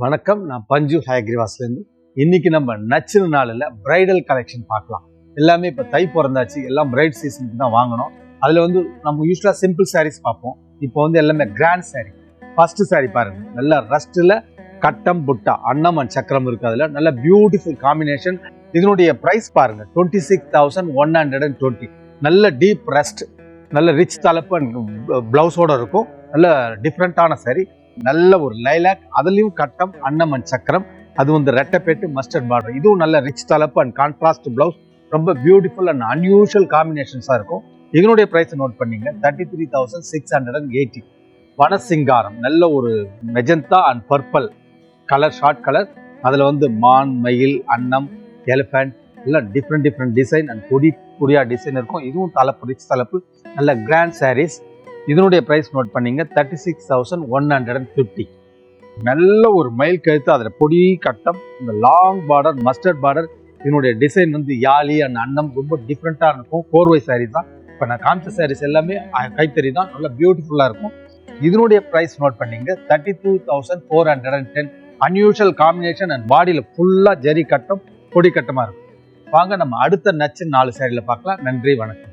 வணக்கம், நான் பஞ்சு ஹயக்ரிவாஸ்லேருந்து. இன்னைக்கு நம்ம நச்சுன்னு நாளில் பிரைடல் கலெக்ஷன் பார்க்கலாம். எல்லாமே இப்போ தை பிறந்தாச்சு, எல்லாம் பிரைட் சீசனுக்கு தான் வாங்கணும். அதில் நம்ம யூஸ்வலாக சிம்பிள் சாரீஸ் பார்ப்போம். இப்போ எல்லாமே கிராண்ட் சாரீ. ஃபர்ஸ்ட் சாரீ பாருங்க, நல்ல ரஸ்ட்டில் கட்டம் புட்டா அன்னம் அண்ட் சக்கரம் இருக்கு. அதில் நல்ல பியூட்டிஃபுல் காம்பினேஷன். இதனுடைய ப்ரைஸ் பாருங்க 26,120. நல்ல டீப் ரஸ்ட், நல்ல ரிச் தலைப்பு அண்ட் பிளவுஸோட இருக்கும். நல்ல டிஃப்ரெண்டான சாரீ. நல்ல ஒரு லைலாக், அதுலயும் கட்டம் அன்னம் அண்ட் சக்கரம். அது ரெட்டப்பேட்டு மஸ்டர்ட் பார்டர். இதுவும் நல்ல ரிச் தலைப்பு அண்ட் கான்ட்ராஸ்ட் பிளவுஸ். ரொம்ப பியூட்டிஃபுல் அண்ட் அன்யூஷுவல் காம்பினேஷன்ஸா இருக்கும். இதனுடைய பிரைஸ் நோட் பண்ணீங்க 33,680. வனசிங்காரம், நல்ல ஒரு magenta and purple colour, short colour. அதுல மான், மயில், அன்னம், எலிஃபண்ட் எல்லாம் டிஃப்ரெண்ட் டிசைன் அண்ட் கொடியா டிசைன் இருக்கும். இதுவும் தலைப்பு ரிச் தலைப்பு, நல்ல கிராண்ட் சாரீஸ். இதனுடைய பிரைஸ் நோட் பண்ணீங்க 36,150. நல்ல ஒரு மயில் கழுத்து, அதில் பொடி கட்டம், இந்த லாங் பார்டர் மஸ்டர்ட் பார்டர். இதனுடைய டிசைன் யாலி அண்ட் அன்னம் ரொம்ப டிஃப்ரெண்டா இருக்கும். 4Y சாரீ தான். இப்போ நான் காமிச்ச சாரீஸ் எல்லாமே கைத்தறி தான், நல்ல பியூட்டிஃபுல்லா இருக்கும். இதனுடைய பிரைஸ் நோட் பண்ணீங்க 32,410. அன்யூஷுவல் காம்பினேஷன் அண்ட் பாடியில ஃபுல்லா ஜரி கட்டம், பொடி கட்டமா இருக்கும். வாங்க நம்ம அடுத்த நச்சு 4 சாரியில பார்க்கலாம். நன்றி, வணக்கம்.